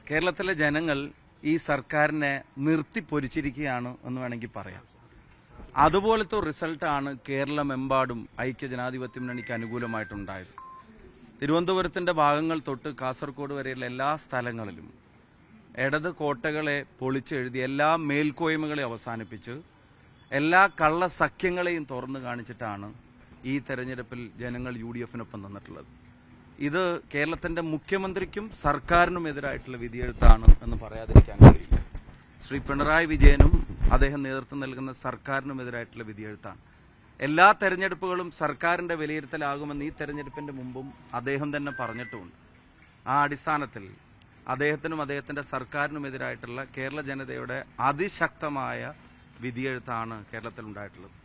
കേരളത്തിലെ ജനങ്ങൾ ഈ സർക്കാരിനെ നിർത്തിപ്പൊരിച്ചിരിക്കുകയാണ് എന്ന് വേണമെങ്കിൽ പറയാം. അതുപോലത്തെ റിസൾട്ടാണ് കേരളമെമ്പാടും ഐക്യജനാധിപത്യ മുന്നണിക്ക് അനുകൂലമായിട്ടുണ്ടായത്. തിരുവനന്തപുരത്തിന്റെ ഭാഗങ്ങൾ തൊട്ട് കാസർഗോഡ് വരെയുള്ള എല്ലാ സ്ഥലങ്ങളിലും ഇടത് കോട്ടകളെ പൊളിച്ചെഴുതി എല്ലാ മേൽക്കോയ്മകളെ അവസാനിപ്പിച്ച് എല്ലാ കള്ള സഖ്യങ്ങളെയും തുറന്നു കാണിച്ചിട്ടാണ് ഈ തെരഞ്ഞെടുപ്പിൽ ജനങ്ങൾ UDF-നൊപ്പം നിന്നിട്ടുള്ളത്. ഇത് കേരളത്തിന്റെ മുഖ്യമന്ത്രിക്കും സർക്കാരിനും എതിരായിട്ടുള്ള വിധിയെഴുത്താണ് എന്ന് പറയാതിരിക്കാൻ കഴിയില്ല. ശ്രീ പിണറായി വിജയനും അദ്ദേഹം നേതൃത്വം നൽകുന്ന സർക്കാരിനും എതിരായിട്ടുള്ള വിധിയെഴുത്താണ്. എല്ലാ തെരഞ്ഞെടുപ്പുകളും സർക്കാരിന്റെ വിലയിരുത്തലാകുമെന്ന് ഈ തെരഞ്ഞെടുപ്പിന്റെ മുമ്പും അദ്ദേഹം തന്നെ പറഞ്ഞിട്ടുമുണ്ട്. ആ അടിസ്ഥാനത്തിൽ അദ്ദേഹത്തിനും അദ്ദേഹത്തിന്റെ സർക്കാരിനും എതിരായിട്ടുള്ള കേരള ജനതയുടെ അതിശക്തമായ വിധിയെഴുത്താണ് കേരളത്തിൽ ഉണ്ടായിട്ടുള്ളത്.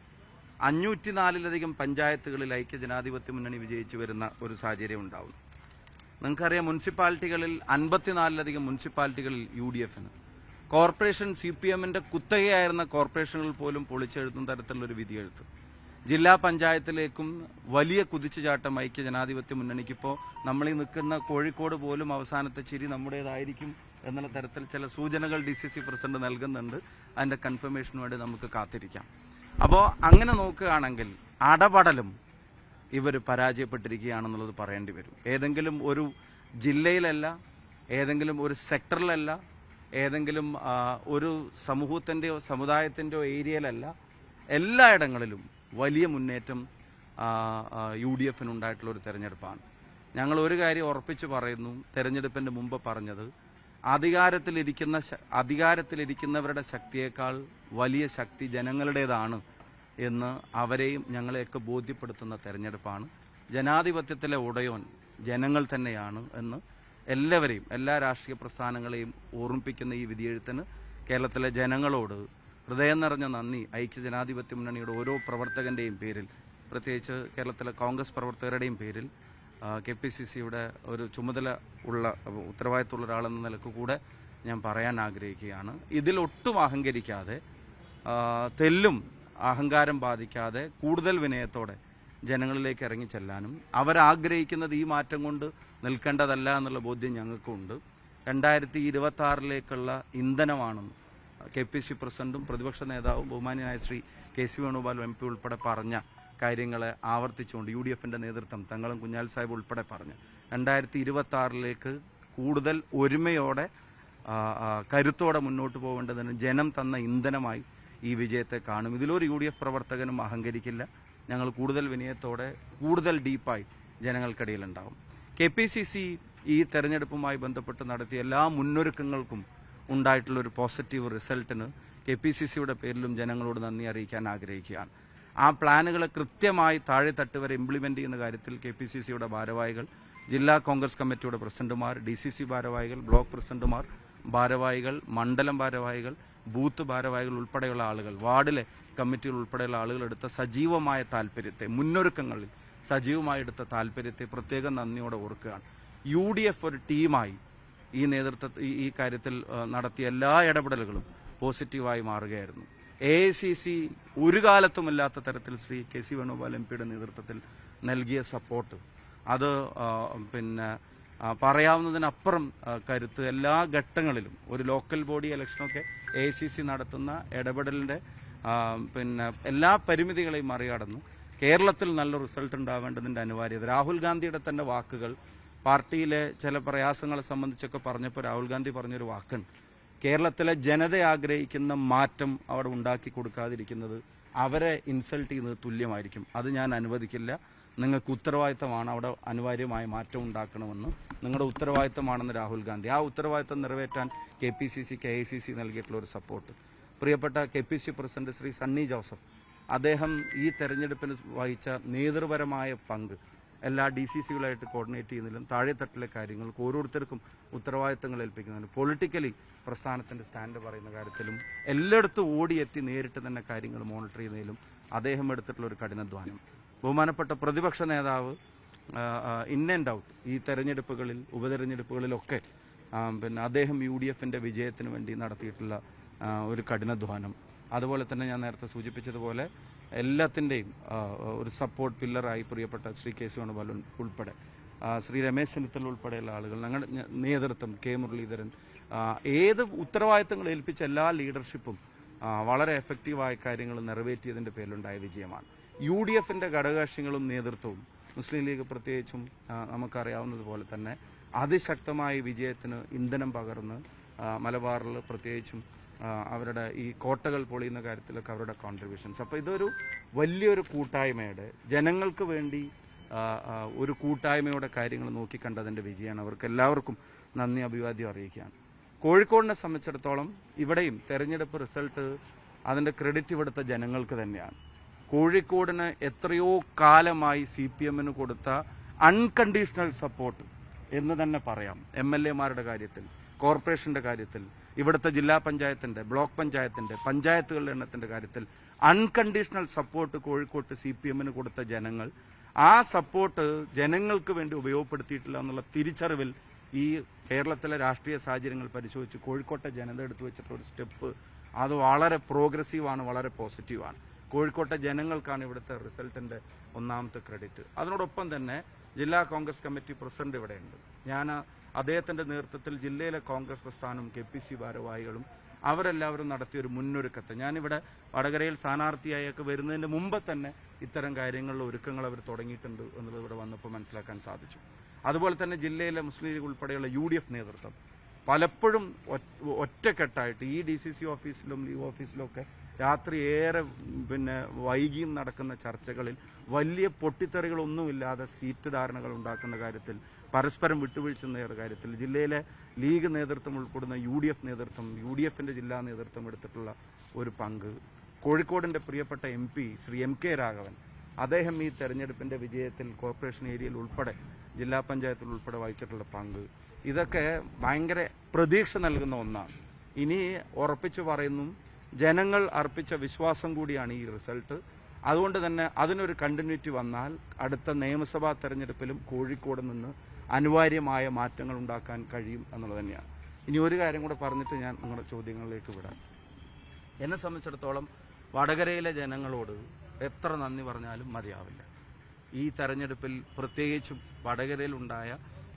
504-ലധികം പഞ്ചായത്തുകളിൽ ഐക്യജനാധിപത്യ മുന്നണി വിജയിച്ചു വരുന്ന ഒരു സാഹചര്യം ഉണ്ടാവും. നിങ്ങൾക്കറിയാം, മുനിസിപ്പാലിറ്റികളിൽ 54-ലധികം മുനിസിപ്പാലിറ്റികളിൽ UDF-ന്, കോർപ്പറേഷൻ CPM-ന്റെ കുത്തകയായിരുന്ന കോർപ്പറേഷനുകൾ പോലും പൊളിച്ചെഴുതുന്ന തരത്തിലുള്ളൊരു വിധിയെഴുത്ത്. ജില്ലാ പഞ്ചായത്തിലേക്കും വലിയ കുതിച്ചുചാട്ടം ഐക്യജനാധിപത്യ മുന്നണിക്കിപ്പോൾ നമ്മളീ നിൽക്കുന്ന കോഴിക്കോട് പോലും അവസാനത്തെ ചിരി നമ്മുടേതായിരിക്കും എന്നുള്ള തരത്തിൽ ചില സൂചനകൾ DCC പ്രസിഡന്റ് നൽകുന്നുണ്ട്. അതിന്റെ കൺഫർമേഷന് വേണ്ടി നമുക്ക് കാത്തിരിക്കാം. അപ്പോൾ അങ്ങനെ നോക്കുകയാണെങ്കിൽ അടപടലും ഇവർ പരാജയപ്പെട്ടിരിക്കുകയാണെന്നുള്ളത് പറയേണ്ടി വരും. ഏതെങ്കിലും ഒരു ജില്ലയിലല്ല, ഏതെങ്കിലും ഒരു സെക്ടറിലല്ല, ഏതെങ്കിലും ഒരു സമൂഹത്തിൻ്റെയോ സമുദായത്തിൻ്റെയോ ഏരിയയിലല്ല, എല്ലായിടങ്ങളിലും വലിയ മുന്നേറ്റം UDF-നുണ്ടായിട്ടുള്ള ഒരു തെരഞ്ഞെടുപ്പാണ്. ഞങ്ങൾ ഒരു കാര്യം ഉറപ്പിച്ച് പറയുന്നു, തെരഞ്ഞെടുപ്പിന്റെ മുമ്പ് പറഞ്ഞത്, അധികാരത്തിലിരിക്കുന്നവരുടെ ശക്തിയേക്കാൾ വലിയ ശക്തി ജനങ്ങളുടേതാണ് എന്ന് അവരെയും ഞങ്ങളെയൊക്കെ ബോധ്യപ്പെടുത്തുന്ന തെരഞ്ഞെടുപ്പാണ്. ജനാധിപത്യത്തിലെ ഉടയോൻ ജനങ്ങൾ തന്നെയാണ് എന്ന് എല്ലാവരെയും, എല്ലാ രാഷ്ട്രീയ പ്രസ്ഥാനങ്ങളെയും ഓർമ്മിപ്പിക്കുന്ന ഈ വിധിയെഴുത്തിന് കേരളത്തിലെ ജനങ്ങളോട് ഹൃദയം നിറഞ്ഞ നന്ദി ഐക്യജനാധിപത്യ മുന്നണിയുടെ ഓരോ പ്രവർത്തകന്റെയും പേരിൽ, പ്രത്യേകിച്ച് കേരളത്തിലെ കോൺഗ്രസ് പ്രവർത്തകരുടെയും പേരിൽ, KPCC-യുടെ ഒരു ചുമതല ഉള്ള ഉത്തരവാദിത്തമുള്ള ഒരാളെന്ന നിലക്ക് കൂടെ ഞാൻ പറയാൻ ആഗ്രഹിക്കുകയാണ്. ഇതിലൊട്ടും അഹങ്കരിക്കാതെ, തെല്ലും അഹങ്കാരം ബാധിക്കാതെ കൂടുതൽ വിനയത്തോടെ ജനങ്ങളിലേക്ക് ഇറങ്ങിച്ചെല്ലാനും അവരാഗ്രഹിക്കുന്നത് ഈ മാറ്റം കൊണ്ട് നിൽക്കേണ്ടതല്ല എന്നുള്ള ബോധ്യം ഞങ്ങൾക്കുണ്ട്. 2026-ലേക്കുള്ള ഇന്ധനമാണെന്ന് KPCC പ്രസിഡന്റും പ്രതിപക്ഷ നേതാവും ബഹുമാന്യനായ ശ്രീ KC വേണുഗോപാൽ MP ഉൾപ്പെടെ പറഞ്ഞ കാര്യങ്ങളെ ആവർത്തിച്ചുകൊണ്ട് UDF-ന്റെ നേതൃത്വം, തങ്ങളും കുഞ്ഞാൽ സാഹിബ് ഉൾപ്പെടെ പറഞ്ഞ് 2026-ലേക്ക് കൂടുതൽ ഒരുമയോടെ കരുത്തോടെ മുന്നോട്ട് പോകേണ്ടതിന് ജനം തന്ന ഇന്ധനമായി ഈ വിജയത്തെ കാണും. ഇതിലൊരു UDF പ്രവർത്തകനും അഹങ്കരിക്കില്ല. ഞങ്ങൾ കൂടുതൽ വിനയത്തോടെ, കൂടുതൽ ഡീപ്പായി ജനങ്ങൾക്കിടയിലുണ്ടാവും. KPCC ഈ തെരഞ്ഞെടുപ്പുമായി ബന്ധപ്പെട്ട് നടത്തിയ എല്ലാ മുന്നൊരുക്കങ്ങൾക്കും ഉണ്ടായിട്ടുള്ളൊരു പോസിറ്റീവ് റിസൾട്ടിന് KPCC-യുടെ പേരിലും ജനങ്ങളോട് നന്ദി അറിയിക്കാൻ ആഗ്രഹിക്കുകയാണ്. ആ പ്ലാനുകളെ കൃത്യമായി താഴെത്തട്ട് വരെ ഇംപ്ലിമെന്റ് ചെയ്യുന്ന കാര്യത്തിൽ KPCC-യുടെ ഭാരവാഹികൾ, ജില്ലാ കോൺഗ്രസ് കമ്മിറ്റിയുടെ പ്രസിഡന്റുമാർ, DCC ഭാരവാഹികൾ, ബ്ലോക്ക് പ്രസിഡന്റുമാർ, ഭാരവാഹികൾ, മണ്ഡലം ഭാരവാഹികൾ, ബൂത്ത് ഭാരവാഹികൾ ഉൾപ്പെടെയുള്ള ആളുകൾ, വാർഡിലെ കമ്മിറ്റികൾ ഉൾപ്പെടെയുള്ള ആളുകൾ എടുത്ത സജീവമായ താല്പര്യത്തെ, മുന്നൊരുക്കങ്ങളിൽ സജീവമായി എടുത്ത താല്പര്യത്തെ പ്രത്യേകം നന്ദിയോടെ ഓർക്കുകയാണ്. UDF ഒരു ടീമായി ഈ കാര്യത്തിൽ നടത്തിയ എല്ലാ ഇടപെടലുകളും പോസിറ്റീവായി മാറുകയായിരുന്നു. AICC ഒരു കാലത്തുമില്ലാത്ത തരത്തിൽ ശ്രീ KC വേണുഗോപാൽ MP-യുടെ നേതൃത്വത്തിൽ നൽകിയ സപ്പോർട്ട്, അത് പറയാവുന്നതിനപ്പുറം കരുത്ത് എല്ലാ ഘട്ടങ്ങളിലും. ഒരു ലോക്കൽ ബോഡി ഇലക്ഷനൊക്കെ AICC നടത്തുന്ന ഇടപെടലിന്റെ എല്ലാ പരിമിതികളെയും മറികടന്ന് കേരളത്തിൽ നല്ല റിസൾട്ട് ഉണ്ടാവേണ്ടതിന്റെ അനിവാര്യത. രാഹുൽ ഗാന്ധിയുടെ തന്നെ വാക്കുകൾ, പാർട്ടിയിലെ ചില പ്രയാസങ്ങളെ സംബന്ധിച്ചൊക്കെ പറഞ്ഞപ്പോൾ രാഹുൽ ഗാന്ധി പറഞ്ഞൊരു വാക്കുണ്ട്, കേരളത്തിലെ ജനത ആഗ്രഹിക്കുന്ന മാറ്റം അവിടെ ഉണ്ടാക്കി കൊടുക്കാതിരിക്കുന്നത് അവരെ ഇൻസൾട്ട് ചെയ്യുന്നത് തുല്യമായിരിക്കും. അത് ഞാൻ അനുവദിക്കില്ല. നിങ്ങൾക്ക് ഉത്തരവാദിത്തമാണ്, അവിടെ അനിവാര്യമായ മാറ്റം ഉണ്ടാക്കണമെന്ന് നിങ്ങളുടെ ഉത്തരവാദിത്തമാണെന്ന് രാഹുൽ ഗാന്ധി. ആ ഉത്തരവാദിത്തം നിറവേറ്റാൻ KPCC-ക്ക് AICC നൽകിയിട്ടുള്ള ഒരു സപ്പോർട്ട്. പ്രിയപ്പെട്ട KPCC പ്രസിഡന്റ് ശ്രീ സണ്ണി ജോസഫ്, അദ്ദേഹം ഈ തെരഞ്ഞെടുപ്പിന് വഹിച്ച നേതൃപരമായ പങ്ക് എല്ലാ DCC-കളായിട്ട് കോർഡിനേറ്റ് ചെയ്യുന്നതിലും താഴെത്തട്ടിലെ കാര്യങ്ങൾക്ക് ഓരോരുത്തർക്കും ഉത്തരവാദിത്തങ്ങൾ ഏൽപ്പിക്കുന്നതിലും പൊളിറ്റിക്കലി പ്രസ്ഥാനത്തിന്റെ സ്റ്റാൻഡ് പറയുന്ന കാര്യത്തിലും എല്ലായിടത്തും ഓടിയെത്തി നേരിട്ട് തന്നെ കാര്യങ്ങൾ മോണിറ്റർ ചെയ്യുന്നതിലും അദ്ദേഹം എടുത്തിട്ടുള്ള ഒരു കഠിനാധ്വാനം. ബഹുമാനപ്പെട്ട പ്രതിപക്ഷ നേതാവ് ഇൻ ആൻഡ് ഔട്ട് ഈ തെരഞ്ഞെടുപ്പുകളിൽ, ഉപതെരഞ്ഞെടുപ്പുകളിലൊക്കെ അദ്ദേഹം UDF-ന്റെ വിജയത്തിന് വേണ്ടി നടത്തിയിട്ടുള്ള ഒരു കഠിനാധ്വാനം, അതുപോലെ തന്നെ ഞാൻ നേരത്തെ സൂചിപ്പിച്ചതുപോലെ എല്ലാത്തിൻ്റെയും ഒരു സപ്പോർട്ട് പില്ലറായി പ്രിയപ്പെട്ട ശ്രീ KC വേണുഗോപാൽ ഉൾപ്പെടെ ശ്രീ രമേശ് ചെന്നിത്തല ഉൾപ്പെടെയുള്ള ആളുകൾ, ഞങ്ങളുടെ നേതൃത്വം, കെ മുരളീധരൻ, ഏത് ഉത്തരവാദിത്തങ്ങൾ ഏൽപ്പിച്ച എല്ലാ ലീഡർഷിപ്പും വളരെ എഫക്റ്റീവായ കാര്യങ്ങൾ നിറവേറ്റിയതിൻ്റെ പേരിലുണ്ടായ വിജയമാണ്. UDFന്റെ ഘടകകക്ഷികളും നേതൃത്വവും, മുസ്ലിം ലീഗ് പ്രത്യേകിച്ചും നമുക്കറിയാവുന്നതുപോലെ തന്നെ അതിശക്തമായ വിജയത്തിന് ഇന്ധനം പകർന്ന് മലബാറിൽ പ്രത്യേകിച്ചും അവരുടെ ഈ കോട്ടകൾ പൊളിയുന്ന കാര്യത്തിലൊക്കെ അവരുടെ കോൺട്രിബ്യൂഷൻസ്. അപ്പോൾ ഇതൊരു വലിയൊരു കൂട്ടായ്മയുടെ, ജനങ്ങൾക്ക് വേണ്ടി ഒരു കൂട്ടായ്മയുടെ കാര്യങ്ങൾ നോക്കിക്കണ്ടതിൻ്റെ വിജയമാണ്. അവർക്ക് എല്ലാവർക്കും നന്ദി, അഭിവാദ്യം അറിയിക്കുകയാണ്. കോഴിക്കോടിനെ സംബന്ധിച്ചിടത്തോളം ഇവിടെയും തെരഞ്ഞെടുപ്പ് റിസൾട്ട് അതിൻ്റെ ക്രെഡിറ്റ് ഇവിടുത്തെ ജനങ്ങൾക്ക് തന്നെയാണ്. കോഴിക്കോടിന് എത്രയോ കാലമായി CPMന് കൊടുത്ത അൺകണ്ടീഷണൽ സപ്പോർട്ട് എന്ന് തന്നെ പറയാം. MLA മാരുടെ കാര്യത്തിൽ, കോർപ്പറേഷന്റെ കാര്യത്തിൽ, ഇവിടുത്തെ ജില്ലാ പഞ്ചായത്തിന്റെ, ബ്ലോക്ക് പഞ്ചായത്തിന്റെ, പഞ്ചായത്തുകളുടെ എണ്ണത്തിന്റെ കാര്യത്തിൽ അൺകണ്ടീഷണൽ സപ്പോർട്ട് കോഴിക്കോട്ട് CPMന് കൊടുത്ത ജനങ്ങൾ ആ സപ്പോർട്ട് ജനങ്ങൾക്ക് വേണ്ടി ഉപയോഗപ്പെടുത്തിയിട്ടില്ല എന്നുള്ള തിരിച്ചറിവിൽ ഈ കേരളത്തിലെ രാഷ്ട്രീയ സാഹചര്യങ്ങൾ പരിശോധിച്ച് കോഴിക്കോട്ടെ ജനത എടുത്തു വെച്ചിട്ടുള്ള ഒരു സ്റ്റെപ്പ് അത് വളരെ പ്രോഗ്രസീവാണ്, വളരെ പോസിറ്റീവാണ്. കോഴിക്കോട്ടെ ജനങ്ങൾക്കാണ് ഇവിടുത്തെ റിസൾട്ടിന്റെ ഒന്നാമത്തെ ക്രെഡിറ്റ്. അതിനോടൊപ്പം തന്നെ ജില്ലാ കോൺഗ്രസ് കമ്മിറ്റി പ്രസിഡന്റ് ഇവിടെയുണ്ട്. ഞാൻ അദ്ദേഹത്തിന്റെ നേതൃത്വത്തിൽ ജില്ലയിലെ കോൺഗ്രസ് പ്രസ്ഥാനം, KPC ഭാരവാഹികളും അവരെല്ലാവരും നടത്തിയൊരു മുന്നൊരുക്കത്തെ, ഞാനിവിടെ വടകരയിൽ സ്ഥാനാർത്ഥിയായൊക്കെ വരുന്നതിന് മുമ്പ് തന്നെ ഇത്തരം കാര്യങ്ങളിലെ ഒരുക്കങ്ങൾ അവർ തുടങ്ങിയിട്ടുണ്ട് എന്നുള്ളത് ഇവിടെ വന്നപ്പോൾ മനസ്സിലാക്കാൻ സാധിച്ചു. അതുപോലെ തന്നെ ജില്ലയിലെ മുസ്ലിം ലീഗ് ഉൾപ്പെടെയുള്ള UDF നേതൃത്വം പലപ്പോഴും ഒറ്റക്കെട്ടായിട്ട് ഈ DCC ഓഫീസിലും ലീഗ് ഓഫീസിലും ഒക്കെ രാത്രി ഏറെ വൈകിയും നടക്കുന്ന ചർച്ചകളിൽ വലിയ പൊട്ടിത്തെറികളൊന്നുമില്ലാതെ സീറ്റ് ധാരണകൾ ഉണ്ടാക്കുന്ന കാര്യത്തിൽ, പരസ്പരം വിട്ടുവീഴ്ച നേടുന്ന കാര്യത്തിൽ ജില്ലയിലെ ലീഗ് നേതൃത്വം ഉൾപ്പെടുന്ന UDF നേതൃത്വം, UDFന്റെ ജില്ലാ നേതൃത്വം എടുത്തിട്ടുള്ള ഒരു പങ്ക്, കോഴിക്കോടിന്റെ പ്രിയപ്പെട്ട MP ശ്രീ MK രാഘവൻ, അദ്ദേഹം ഈ തെരഞ്ഞെടുപ്പിന്റെ വിജയത്തിൽ കോർപ്പറേഷൻ ഏരിയയിൽ ഉൾപ്പെടെ ജില്ലാ പഞ്ചായത്തിൽ ഉൾപ്പെടെ വഹിച്ചിട്ടുള്ള പങ്ക്, ഇതൊക്കെ ഭയങ്കര പ്രതീക്ഷ നൽകുന്ന ഒന്നാണ്. ഇനി ഉറപ്പിച്ചു പറയുന്നു, ജനങ്ങൾ അർപ്പിച്ച വിശ്വാസം കൂടിയാണ് ഈ റിസൾട്ട്. അതുകൊണ്ട് തന്നെ അതിനൊരു കണ്ടിന്യൂറ്റി വന്നാൽ അടുത്ത നിയമസഭാ തെരഞ്ഞെടുപ്പിലും കോഴിക്കോട് നിന്ന് അനിവാര്യമായ മാറ്റങ്ങൾ ഉണ്ടാക്കാൻ കഴിയും എന്നുള്ളത് തന്നെയാണ്. ഇനി ഒരു കാര്യം കൂടെ പറഞ്ഞിട്ട് ഞാൻ നിങ്ങളുടെ ചോദ്യങ്ങളിലേക്ക് വിടാം. എന്നെ സംബന്ധിച്ചിടത്തോളം വടകരയിലെ ജനങ്ങളോട് എത്ര നന്ദി പറഞ്ഞാലും മതിയാവില്ല. ഈ തെരഞ്ഞെടുപ്പിൽ പ്രത്യേകിച്ചും വടകരയിലുണ്ടായ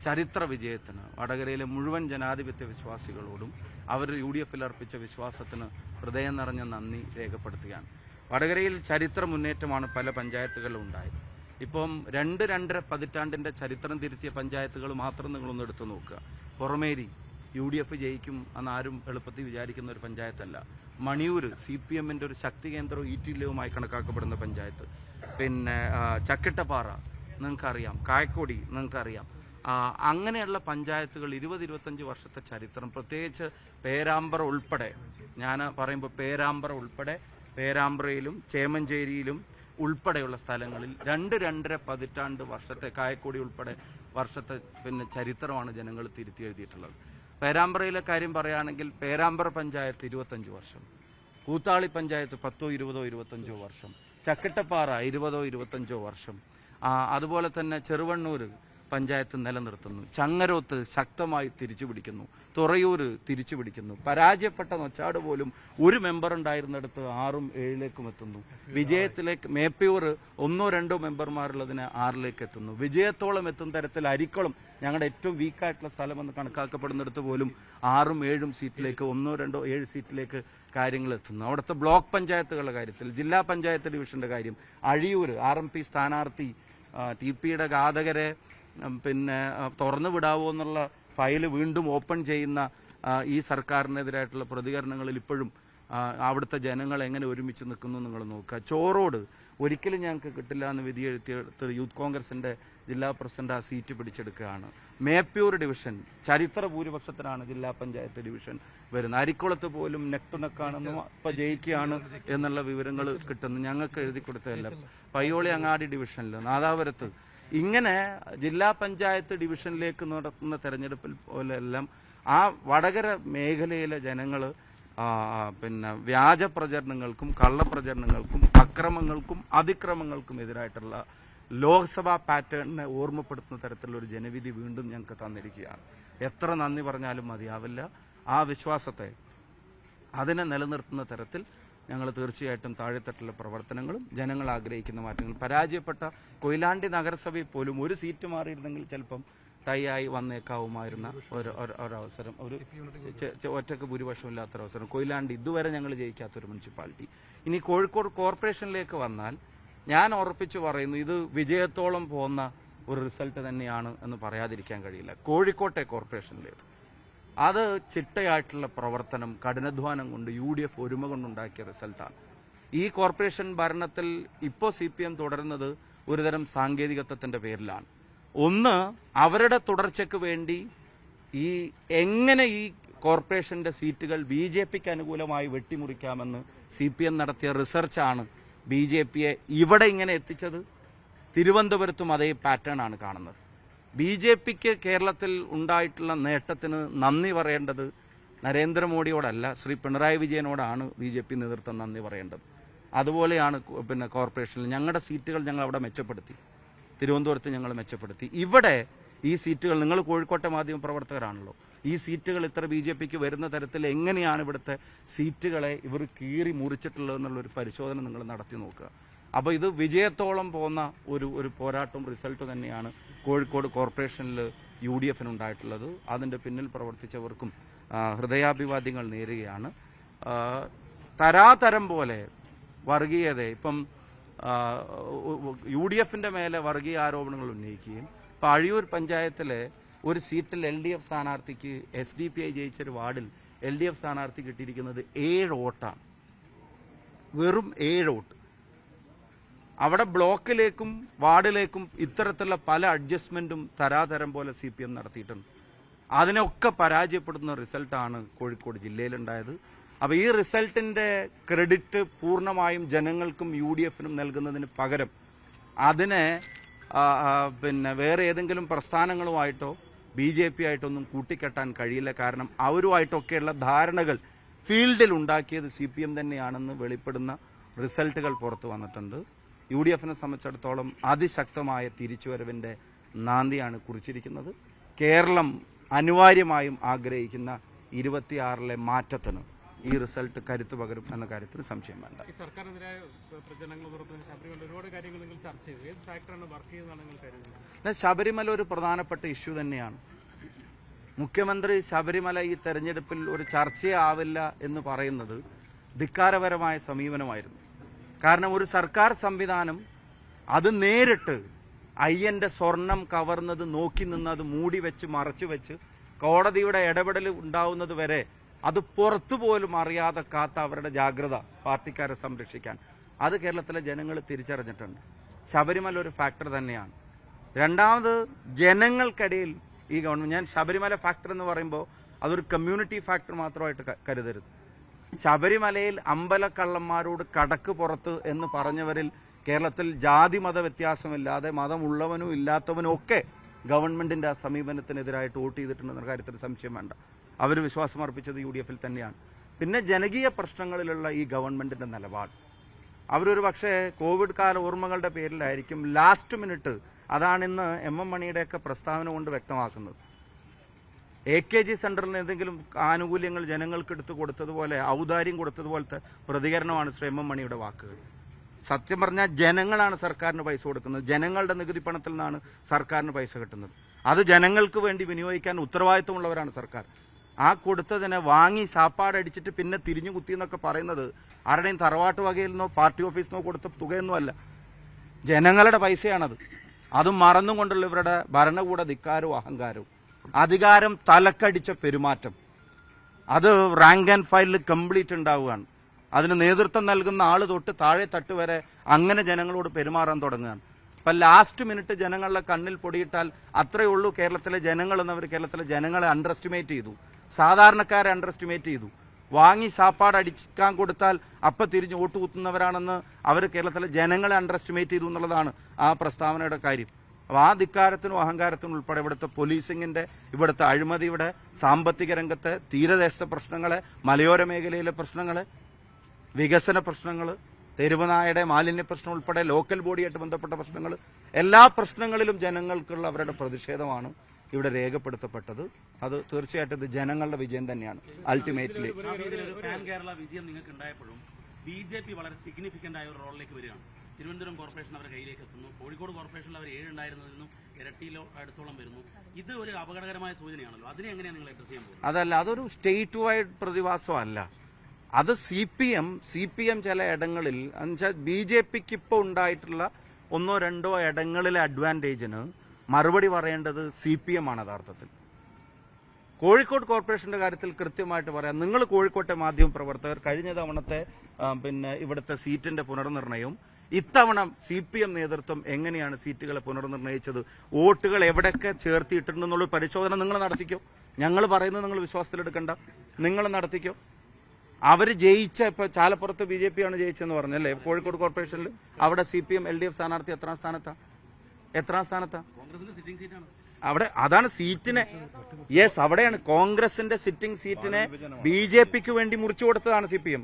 ചരിത്ര വിജയത്തിന് വടകരയിലെ മുഴുവൻ ജനാധിപത്യ വിശ്വാസികളോടും അവർ UDFൽ അർപ്പിച്ച വിശ്വാസത്തിന് ഹൃദയം നിറഞ്ഞ നന്ദി രേഖപ്പെടുത്തുകയാണ്. വടകരയിൽ ചരിത്ര മുന്നേറ്റമാണ് പല പഞ്ചായത്തുകളിലും ഉണ്ടായത്. ഇപ്പം 2-2.5 പതിറ്റാണ്ടിന്റെ ചരിത്രം തിരുത്തിയ പഞ്ചായത്തുകൾ മാത്രം നിങ്ങളൊന്ന് എടുത്തു നോക്കുക. പുറമേരി UDF ജയിക്കും എന്നാരും എളുപ്പത്തിൽ വിചാരിക്കുന്ന ഒരു പഞ്ചായത്തല്ല. മണിയൂർ CPMന്റെ ഒരു ശക്തി കേന്ദ്രവും ഈറ്റില്ലവുമായി കണക്കാക്കപ്പെടുന്ന പഞ്ചായത്ത്. പിന്നെ ചക്കിട്ടപ്പാറ നിങ്ങൾക്കറിയാം, കായക്കൊടി നിങ്ങൾക്കറിയാം. അങ്ങനെയുള്ള പഞ്ചായത്തുകൾ 20-25 വർഷത്തെ ചരിത്രം, പ്രത്യേകിച്ച് പേരാമ്പ്ര ഉൾപ്പെടെ, ഞാൻ പറയുമ്പോൾ പേരാമ്പ്ര ഉൾപ്പെടെ, പേരാമ്പ്രയിലും ചേമഞ്ചേരിയിലും ഉൾപ്പെടെയുള്ള സ്ഥലങ്ങളിൽ 2-2.5 പതിറ്റാണ്ട് വർഷത്തെ, കായക്കൊടി ഉൾപ്പെടെ വർഷത്തെ ചരിത്രമാണ് ജനങ്ങൾ തിരുത്തി എഴുതിയിട്ടുള്ളത്. പേരാമ്പ്രയിലെ കാര്യം പറയുകയാണെങ്കിൽ പേരാമ്പ്ര പഞ്ചായത്ത് 25 വർഷം, കൂത്താളി പഞ്ചായത്ത് 10-20-25 വർഷം, ചക്കിട്ടപ്പാറ 20-25 വർഷം, അതുപോലെ തന്നെ ചെറുവണ്ണൂർ പഞ്ചായത്ത് നിലനിർത്തുന്നു, ചങ്ങരോത്ത് ശക്തമായി തിരിച്ചുപിടിക്കുന്നു, തുറയൂർ തിരിച്ചുപിടിക്കുന്നു, പരാജയപ്പെട്ട നൊച്ചാട് പോലും ഒരു മെമ്പർ ഉണ്ടായിരുന്നിടത്ത് 6-7 എത്തുന്നു, വിജയത്തിലേക്ക് മേപ്പയൂർ 1-2 മെമ്പർമാരുള്ളതിന് 6 എത്തുന്നു, വിജയത്തോളം എത്തുന്ന തരത്തിൽ അരിക്കുളം ഞങ്ങളുടെ ഏറ്റവും വീക്കായിട്ടുള്ള സ്ഥലമെന്ന് കണക്കാക്കപ്പെടുന്നിടത്ത് പോലും 6-7 സീറ്റിലേക്ക്, 1-2-7 സീറ്റിലേക്ക് കാര്യങ്ങൾ എത്തുന്നു. അവിടുത്തെ ബ്ലോക്ക് പഞ്ചായത്തുകളുടെ കാര്യത്തിൽ, ജില്ലാ പഞ്ചായത്ത് ഡിവിഷന്റെ കാര്യം, അഴിയൂർ RMP സ്ഥാനാർത്ഥി TPയുടെ ഘാതകരെ തുറന്നു വിടാവോ എന്നുള്ള ഫയൽ വീണ്ടും ഓപ്പൺ ചെയ്യുന്ന ഈ സർക്കാരിനെതിരായിട്ടുള്ള പ്രതികരണങ്ങളിൽ ഇപ്പോഴും അവിടുത്തെ ജനങ്ങൾ എങ്ങനെ ഒരുമിച്ച് നിൽക്കുന്നു നിങ്ങൾ നോക്കുക. ചോറോട് ഒരിക്കലും ഞങ്ങൾക്ക് കിട്ടില്ല എന്ന് വിധിയെഴുത്തിയെടുത്ത് യൂത്ത് കോൺഗ്രസിന്റെ ജില്ലാ പ്രസിഡന്റ് ആ സീറ്റ് പിടിച്ചെടുക്കുകയാണ്. മേപ്പയൂർ ഡിവിഷൻ ചരിത്ര ഭൂരിപക്ഷത്തിനാണ് ജില്ലാ പഞ്ചായത്ത് ഡിവിഷൻ വരുന്നത്. അരിക്കുളത്ത് പോലും നെക്കുനെക്കാണെന്നും ഇപ്പൊ ജയിക്കുകയാണ് എന്നുള്ള വിവരങ്ങൾ കിട്ടുന്നു. ഞങ്ങൾക്ക് എഴുതി കൊടുത്തതല്ല. പയ്യോളി അങ്ങാടി ഡിവിഷനിൽ, നാദാപുരത്ത്, ഇങ്ങനെ ജില്ലാ പഞ്ചായത്ത് ഡിവിഷനിലേക്ക് നടത്തുന്ന തെരഞ്ഞെടുപ്പിൽ പോലെല്ലാം ആ വടകര മേഖലയിലെ ജനങ്ങൾ വ്യാജ പ്രചരണങ്ങൾക്കും കള്ളപ്രചരണങ്ങൾക്കും അക്രമങ്ങൾക്കും അതിക്രമങ്ങൾക്കും എതിരായിട്ടുള്ള ലോക്സഭാ പാറ്റേണിനെ ഓർമ്മപ്പെടുത്തുന്ന തരത്തിലുള്ള ഒരു ജനവിധി വീണ്ടും ഞങ്ങൾക്ക് തന്നിരിക്കുകയാണ്. എത്ര നന്ദി പറഞ്ഞാലും മതിയാവില്ല. ആ വിശ്വാസത്തെ, അതിനെ നിലനിർത്തുന്ന തരത്തിൽ ഞങ്ങൾ തീർച്ചയായിട്ടും താഴെത്തട്ടിലെ പ്രവർത്തനങ്ങളും ജനങ്ങൾ ആഗ്രഹിക്കുന്ന മാറ്റങ്ങൾ പരാജയപ്പെട്ട കൊയിലാണ്ടി നഗരസഭയിൽ പോലും ഒരു സീറ്റ് മാറിയിരുന്നെങ്കിൽ ചിലപ്പം തൈയായി വന്നേക്കാവുമായിരുന്ന ഒരവസരം, ഒരു ഒറ്റക്ക് ഭൂരിപക്ഷമില്ലാത്തൊരവസരം. കൊയിലാണ്ടി ഇതുവരെ ഞങ്ങൾ ജയിക്കാത്തൊരു മുനിസിപ്പാലിറ്റി. ഇനി കോഴിക്കോട് കോർപ്പറേഷനിലേക്ക് വന്നാൽ ഞാൻ ഉറപ്പിച്ചു പറയുന്നു, ഇത് വിജയത്തോളം പോകുന്ന ഒരു റിസൾട്ട് തന്നെയാണ് എന്ന് പറയാതിരിക്കാൻ കഴിയില്ല. കോഴിക്കോട്ടെ കോർപ്പറേഷനിലേത് അത് ചിട്ടയായിട്ടുള്ള പ്രവർത്തനം, കഠിനാധ്വാനം കൊണ്ട് UDF ഒരുമ കൊണ്ടുണ്ടാക്കിയ റിസൾട്ടാണ്. ഈ കോർപ്പറേഷൻ ഭരണത്തിൽ ഇപ്പോൾ CPM തുടരുന്നത് ഒരുതരം സാങ്കേതികത്വത്തിന്റെ പേരിലാണ്. ഒന്ന്, അവരുടെ തുടർച്ചയ്ക്ക് വേണ്ടി എങ്ങനെ ഈ കോർപ്പറേഷന്റെ സീറ്റുകൾ BJPക്ക് അനുകൂലമായി വെട്ടിമുറിക്കാമെന്ന് CPM നടത്തിയ റിസർച്ചാണ് BJPയെ ഇവിടെ ഇങ്ങനെ എത്തിച്ചത്. തിരുവനന്തപുരത്തും അതേ പാറ്റേൺ ആണ് കാണുന്നത്. BJPക്ക് കേരളത്തിൽ ഉണ്ടായിട്ടുള്ള നേട്ടത്തിന് നന്ദി പറയേണ്ടത് നരേന്ദ്രമോദിയോടല്ല, ശ്രീ പിണറായി വിജയനോടാണ് BJP നേതൃത്വം നന്ദി പറയേണ്ടത്. അതുപോലെയാണ് കോർപ്പറേഷനിൽ ഞങ്ങളുടെ സീറ്റുകൾ ഞങ്ങൾ അവിടെ മെച്ചപ്പെടുത്തി, തിരുവനന്തപുരത്ത് ഞങ്ങൾ മെച്ചപ്പെടുത്തി. ഇവിടെ ഈ സീറ്റുകൾ, നിങ്ങൾ കോഴിക്കോട്ടെ മാധ്യമ പ്രവർത്തകരാണല്ലോ, ഈ സീറ്റുകൾ ഇത്ര BJPക്ക് വരുന്ന തരത്തിൽ എങ്ങനെയാണ് ഇവിടുത്തെ സീറ്റുകളെ ഇവർ കീറി മുറിച്ചിട്ടുള്ളത് എന്നുള്ളൊരു പരിശോധന നിങ്ങൾ നടത്തി നോക്കുക. അപ്പോൾ ഇത് വിജയത്തോളം പോകുന്ന ഒരു പോരാട്ടം, റിസൾട്ട് തന്നെയാണ് കോഴിക്കോട് കോർപ്പറേഷനിൽ UDFനുണ്ടായിട്ടുള്ളത്. അതിൻ്റെ പിന്നിൽ പ്രവർത്തിച്ചവർക്കും ഹൃദയാഭിവാദ്യങ്ങൾ നേരുകയാണ്. തരാതരം പോലെ വർഗീയത, ഇപ്പം UDFന്റെ മേലെ വർഗീയ ആരോപണങ്ങൾ ഉന്നയിക്കുകയും ഇപ്പം അഴിയൂർ പഞ്ചായത്തിലെ ഒരു സീറ്റിൽ LDF സ്ഥാനാർത്ഥിക്ക് SDPI ജയിച്ചൊരു വാർഡിൽ LDF സ്ഥാനാർത്ഥി കിട്ടിയിരിക്കുന്നത് 7 വോട്ടാണ്, വെറും 7 വോട്ട്. അവിടെ ബ്ലോക്കിലേക്കും വാർഡിലേക്കും ഇത്തരത്തിലുള്ള പല അഡ്ജസ്റ്റ്മെന്റും തരാതരം പോലെ CPM നടത്തിയിട്ടുണ്ട്. അതിനൊക്കെ പരാജയപ്പെടുന്ന റിസൾട്ടാണ് കോഴിക്കോട് ജില്ലയിലുണ്ടായത്. അപ്പോൾ ഈ റിസൾട്ടിന്റെ ക്രെഡിറ്റ് പൂർണ്ണമായും ജനങ്ങൾക്കും UDFനും നൽകുന്നതിന് പകരം അതിനെ വേറെ ഏതെങ്കിലും പ്രസ്ഥാനങ്ങളുമായിട്ടോ BJP ആയിട്ടൊന്നും കൂട്ടിക്കെട്ടാൻ കഴിയില്ല. കാരണം അവരുമായിട്ടൊക്കെയുള്ള ധാരണകൾ ഫീൽഡിൽ ഉണ്ടാക്കിയത് CPM തന്നെയാണെന്ന് വെളിപ്പെടുന്ന റിസൾട്ടുകൾ പുറത്തു വന്നിട്ടുണ്ട്. UDFനെ സംബന്ധിച്ചിടത്തോളം അതിശക്തമായ തിരിച്ചുവരവിന്റെ നാന്ദിയാണ് കുറിച്ചിരിക്കുന്നത്. കേരളം അനിവാര്യമായും ആഗ്രഹിക്കുന്ന 26ലെ മാറ്റത്തിന് ഈ റിസൾട്ട് കരുത്തു പകരും എന്ന കാര്യത്തിൽ സംശയം വേണ്ട. ശബരിമല ഒരു പ്രധാനപ്പെട്ട ഇഷ്യൂ തന്നെയാണ്. മുഖ്യമന്ത്രി ശബരിമല ഈ തെരഞ്ഞെടുപ്പിൽ ഒരു ചർച്ചയാവില്ല എന്ന് പറയുന്നത് ധിക്കാരപരമായ സമീപനമായിരുന്നു. കാരണം ഒരു സർക്കാർ സംവിധാനം അത് നേരിട്ട് അയ്യന്റെ സ്വർണം കവർന്നത് നോക്കി നിന്ന് അത് മൂടി വെച്ച് മറച്ചു വെച്ച് കോടതിയുടെ ഇടപെടൽ ഉണ്ടാവുന്നത് വരെ അത് പുറത്തു പോലും അറിയാതെ കാത്ത അവരുടെ ജാഗ്രത പാർട്ടിക്കാരെ സംരക്ഷിക്കാൻ അത് കേരളത്തിലെ ജനങ്ങൾ തിരിച്ചറിഞ്ഞിട്ടുണ്ട്. ശബരിമല ഒരു ഫാക്ടർ തന്നെയാണ്. രണ്ടാമത്, ജനങ്ങൾക്കിടയിൽ ഈ ഗവൺമെന്റ്, ഞാൻ ശബരിമല ഫാക്ടർ എന്ന് പറയുമ്പോൾ അതൊരു കമ്മ്യൂണിറ്റി ഫാക്ടർ മാത്രമായിട്ട് കരുതരുത്. ശബരിമലയിൽ അമ്പലക്കള്ളന്മാരോട് കടക്ക് പുറത്ത് എന്ന് പറഞ്ഞവരിൽ കേരളത്തിൽ ജാതി മത വ്യത്യാസമില്ലാതെ മതമുള്ളവനും ഇല്ലാത്തവനും ഒക്കെ ഗവൺമെന്റിന്റെ ആ സമീപനത്തിനെതിരായിട്ട് വോട്ട് ചെയ്തിട്ടുണ്ടെന്ന കാര്യത്തിൽ സംശയം വേണ്ട. അവർ വിശ്വാസം അർപ്പിച്ചത് UDFൽ തന്നെയാണ്. പിന്നെ ജനകീയ പ്രശ്നങ്ങളിലുള്ള ഈ ഗവൺമെന്റിന്റെ നിലപാട്, അവരൊരു പക്ഷേ കോവിഡ് കാല ഓർമ്മകളുടെ പേരിലായിരിക്കും ലാസ്റ്റ് മിനിറ്റ്, അതാണിന്ന് MM മണിയുടെയൊക്കെ പ്രസ്താവന കൊണ്ട് വ്യക്തമാക്കുന്നത്. AKG സെന്ററിൽ എന്തെങ്കിലും ആനുകൂല്യങ്ങൾ ജനങ്ങൾക്ക് എടുത്തു കൊടുത്തതുപോലെ, ഔദാര്യം കൊടുത്തതുപോലത്തെ പ്രതികരണമാണ് ശ്രീ MM മണിയുടെ വാക്കുകൾ. സത്യം പറഞ്ഞാൽ ജനങ്ങളാണ് സർക്കാരിന് പൈസ കൊടുക്കുന്നത്, ജനങ്ങളുടെ നികുതി പണത്തിൽ നിന്നാണ് സർക്കാരിന് പൈസ കിട്ടുന്നത്. അത് ജനങ്ങൾക്ക് വേണ്ടി വിനിയോഗിക്കാൻ ഉത്തരവാദിത്വമുള്ളവരാണ് സർക്കാർ. ആ കൊടുത്തതിനെ വാങ്ങി സാപ്പാടടിച്ചിട്ട് പിന്നെ തിരിഞ്ഞു കുത്തി എന്നൊക്കെ പറയുന്നത് ആരുടെയും തറവാട്ട് വകയിൽ നിന്നോ പാർട്ടി ഓഫീസിൽ നിന്നോ കൊടുത്ത തുകയൊന്നും അല്ല, ജനങ്ങളുടെ പൈസയാണത്. അതും മറന്നുകൊണ്ടുള്ള ഇവരുടെ ഭരണകൂട ധിക്കാരവും അഹങ്കാരവും, അധികാരം തലക്കടിച്ച പെരുമാറ്റം, അത് റാങ്ക് ആൻഡ് ഫയലിൽ കംപ്ലീറ്റ് ഉണ്ടാവുകയാണ്. അതിന് നേതൃത്വം നൽകുന്ന ആള് തൊട്ട് താഴെ തട്ട് വരെ അങ്ങനെ ജനങ്ങളോട് പെരുമാറാൻ തുടങ്ങുകയാണ്. ഇപ്പം ലാസ്റ്റ് മിനിറ്റ് ജനങ്ങളുടെ കണ്ണിൽ പൊടിയിട്ടാൽ അത്രയേ ഉള്ളൂ കേരളത്തിലെ ജനങ്ങൾ എന്നവർ കേരളത്തിലെ ജനങ്ങളെ അണ്ടർ എസ്റ്റിമേറ്റ് ചെയ്തു, സാധാരണക്കാരെ അണ്ടർ എസ്റ്റിമേറ്റ് ചെയ്തു. വാങ്ങി സാപ്പാട് അടിക്കാൻ കൊടുത്താൽ അപ്പം തിരിഞ്ഞ് വോട്ട് കുത്തുന്നവരാണെന്ന് അവർ കേരളത്തിലെ ജനങ്ങളെ അണ്ടർ എസ്റ്റിമേറ്റ് ചെയ്തു എന്നുള്ളതാണ് ആ പ്രസ്താവനയുടെ കാര്യം. അപ്പോൾ ആ ധിക്കാരത്തിനും അഹങ്കാരത്തിനും ഉൾപ്പെടെ ഇവിടുത്തെ പോലീസിങ്ങിന്റെ, ഇവിടുത്തെ അഴിമതിയുടെ, സാമ്പത്തിക രംഗത്തെ, തീരദേശ പ്രശ്നങ്ങളെ, മലയോര മേഖലയിലെ പ്രശ്നങ്ങളെ, വികസന പ്രശ്നങ്ങൾ, തെരുവനായുടെ മാലിന്യ പ്രശ്നം ഉൾപ്പെടെ ലോക്കൽ ബോഡിയായിട്ട് ബന്ധപ്പെട്ട പ്രശ്നങ്ങൾ, എല്ലാ പ്രശ്നങ്ങളിലും ജനങ്ങൾക്കുള്ള അവരുടെ പ്രതിഷേധമാണ് ഇവിടെ രേഖപ്പെടുത്തപ്പെട്ടത്. അത് തീർച്ചയായിട്ടും ഇത് ജനങ്ങളുടെ വിജയം തന്നെയാണ്. അൾട്ടിമേറ്റ്ലി കേരള വിജയം നിങ്ങൾക്ക് ഉണ്ടായപ്പോഴും BJP വളരെ സിഗ്നിഫിക്കന്റ് ആയ ഒരു റോളിലേക്ക് വരികയാണ്. തിരുവനന്തപുരം കോർപ്പറേഷൻ അവരുടെ കയ്യിലേക്ക് എത്തുന്നു. കോഴിക്കോട് കോർപ്പറേഷനിൽ അവർ 7 ഉണ്ടായിരുന്നതിൽ നിന്നും ഇരട്ടിയിലോ അടുത്തോളം വരുന്നു. ഇത് ഒരു അപകടകരമായ സൂചനയാണല്ലോ. അതിനെ എങ്ങനെയാണ് നിങ്ങൾ അഡ്രസ് ചെയ്യാൻ പോകുന്നത്? അതല്ല, അതൊരു സ്റ്റേറ്റ് വൈഡ് പ്രതിഭാസമല്ല. അത് സി പി എം ചില ഇടങ്ങളിൽ എന്നുവെച്ചാൽ BJPക്ക് ഇപ്പോൾ ഉണ്ടായിട്ടുള്ള 1-2 ഇടങ്ങളിലെ അഡ്വാൻറ്റേജിന് മറുപടി പറയേണ്ടത് CPM ആണ് യഥാർത്ഥത്തിൽ. കോഴിക്കോട് കോർപ്പറേഷന്റെ കാര്യത്തിൽ കൃത്യമായിട്ട് പറയാം. നിങ്ങൾ കോഴിക്കോട്ടെ മാധ്യമപ്രവർത്തകർ കഴിഞ്ഞ തവണത്തെ ഇവിടുത്തെ സീറ്റിന്റെ പുനർനിർണയവും ഇത്തവണ CPM നേതൃത്വം എങ്ങനെയാണ് സീറ്റുകളെ പുനർനിർണയിച്ചത്, വോട്ടുകൾ എവിടെയൊക്കെ ചേർത്തിയിട്ടുണ്ടെന്നുള്ള പരിശോധന നിങ്ങൾ നടത്തിക്കോ. ഞങ്ങൾ പറയുന്നത് നിങ്ങൾ വിശ്വാസത്തിലെടുക്കണ്ട, നിങ്ങൾ നടത്തിക്കോ. അവര് ജയിച്ച ഇപ്പൊ ചാലപ്പുറത്ത് BJP ആണ് ജയിച്ചെന്ന് പറഞ്ഞല്ലേ, കോഴിക്കോട് കോർപ്പറേഷനിൽ അവിടെ CPM LDF സ്ഥാനാർത്ഥി എത്രാം സ്ഥാനത്താ? കോൺഗ്രസിന്റെ സിറ്റിംഗ് സീറ്റാണ് അവിടെ. അതാണ് സീറ്റിനെ, യെസ്, അവിടെയാണ് കോൺഗ്രസിന്റെ സിറ്റിംഗ് സീറ്റിനെ BJPക്ക് വേണ്ടി മുറിച്ചു കൊടുത്തതാണ് CPM.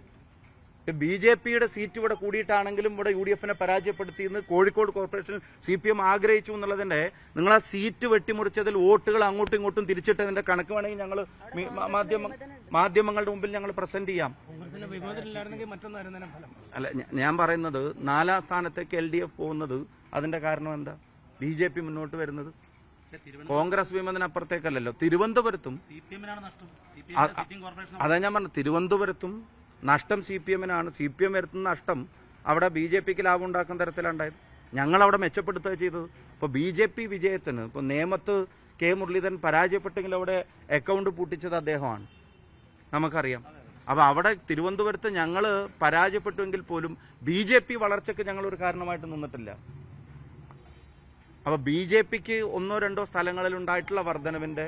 BJPയുടെ സീറ്റ് ഇവിടെ കൂടിയിട്ടാണെങ്കിലും ഇവിടെ UDFനെ പരാജയപ്പെടുത്തിയെന്ന് കോഴിക്കോട് കോർപ്പറേഷനിൽ CPM ആഗ്രഹിച്ചു എന്നുള്ളതിന്റെ, നിങ്ങൾ ആ സീറ്റ് വെട്ടിമുറിച്ചതിൽ വോട്ടുകൾ അങ്ങോട്ടും ഇങ്ങോട്ടും തിരിച്ചിട്ടതിന്റെ കണക്ക് വേണമെങ്കിൽ ഞങ്ങൾ മാധ്യമങ്ങളുടെ മുമ്പിൽ ഞങ്ങൾ പ്രസന്റ് ചെയ്യാം. അല്ല, ഞാൻ പറയുന്നത് 4ാം സ്ഥാനത്തേക്ക് LDF പോകുന്നത് അതിന്റെ കാരണം എന്താ? BJP മുന്നോട്ട് വരുന്നത് കോൺഗ്രസ് വിമതനപ്പുറത്തേക്കല്ലല്ലോ. തിരുവനന്തപുരത്തും അതാ ഞാൻ പറഞ്ഞു, തിരുവനന്തപുരത്തും നഷ്ടം CPMനാണ്. CPM വരുത്തുന്ന നഷ്ടം അവിടെ BJPക്ക് ലാഭം ഉണ്ടാക്കുന്ന തരത്തിലുണ്ടായത്. ഞങ്ങൾ അവിടെ മെച്ചപ്പെടുത്തുക ചെയ്തത്. ഇപ്പോൾ BJP വിജയത്തിന് ഇപ്പോൾ നേമത്ത് K മുരളീധരൻ പരാജയപ്പെട്ടെങ്കിൽ അവിടെ അക്കൗണ്ട് പൂട്ടിച്ചത് അദ്ദേഹമാണ്, നമുക്കറിയാം. അപ്പൊ അവിടെ തിരുവനന്തപുരത്ത് ഞങ്ങൾ പരാജയപ്പെട്ടുവെങ്കിൽ പോലും BJP വളർച്ചയ്ക്ക് ഞങ്ങൾ ഒരു കാരണമായിട്ട് നിന്നിട്ടില്ല. അപ്പൊ BJPക്ക് 1-2 സ്ഥലങ്ങളിൽ ഉണ്ടായിട്ടുള്ള വർധനവിന്റെ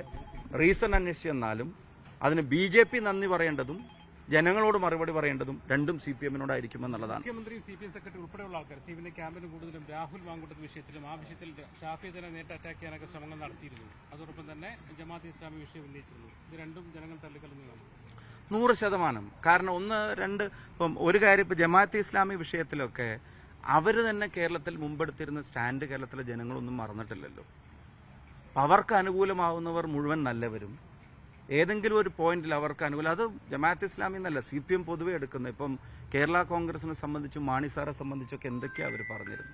റീസൺ അന്വേഷിച്ചെന്നാലും അതിന് BJP നന്ദി പറയേണ്ടതും ജനങ്ങളോട് മറുപടി പറയേണ്ടതും രണ്ടും CPMനോടായിരിക്കുമെന്നുള്ളതാണ്. മുഖ്യമന്ത്രി CPM സെക്രട്ടറി ഉൾപ്പെടെയുള്ള ആൾക്കാർ CPMന്റെ ക്യാമ്പിന് കൂടുതലും രാഹുൽ മാങ്കൂട്ടത്ത് വിഷയത്തിലും ആ വിഷയത്തിൽ ഷാഫിയെ തന്നെ നേരിട്ട് അറ്റാക്ക് ചെയ്യാനൊക്കെ ശ്രമങ്ങൾ നടത്തിയിരുന്നു. അതോടൊപ്പം തന്നെ ജമാഅത്ത് ഇസ്ലാമി വിഷയം ഉന്നയിച്ചിരുന്നു. ഇത് രണ്ടും ജനങ്ങൾ തള്ളിക്കളഞ്ഞതാണ് 100%. കാരണം 1-2 ഇപ്പം ഒരു കാര്യം, ഇപ്പൊ ജമാഅത്ത് ഇസ്ലാമി വിഷയത്തിലൊക്കെ അവര് തന്നെ കേരളത്തിൽ മുമ്പെടുത്തിരുന്ന സ്റ്റാൻഡ് കേരളത്തിലെ ജനങ്ങളൊന്നും മറന്നിട്ടില്ലല്ലോ. അവർക്ക് അനുകൂലമാവുന്നവർ മുഴുവൻ നല്ലവരും, ഏതെങ്കിലും ഒരു പോയിന്റിൽ അവർക്ക് അനുകൂലം, അത് ജമാഅത്ത് ഇസ്ലാമി എന്നല്ല CPM പൊതുവെ എടുക്കുന്നത്. ഇപ്പം കേരള കോൺഗ്രസിനെ സംബന്ധിച്ചും മാണി സാറെ സംബന്ധിച്ചൊക്കെ എന്തൊക്കെയാ അവർ പറഞ്ഞിരുന്നു.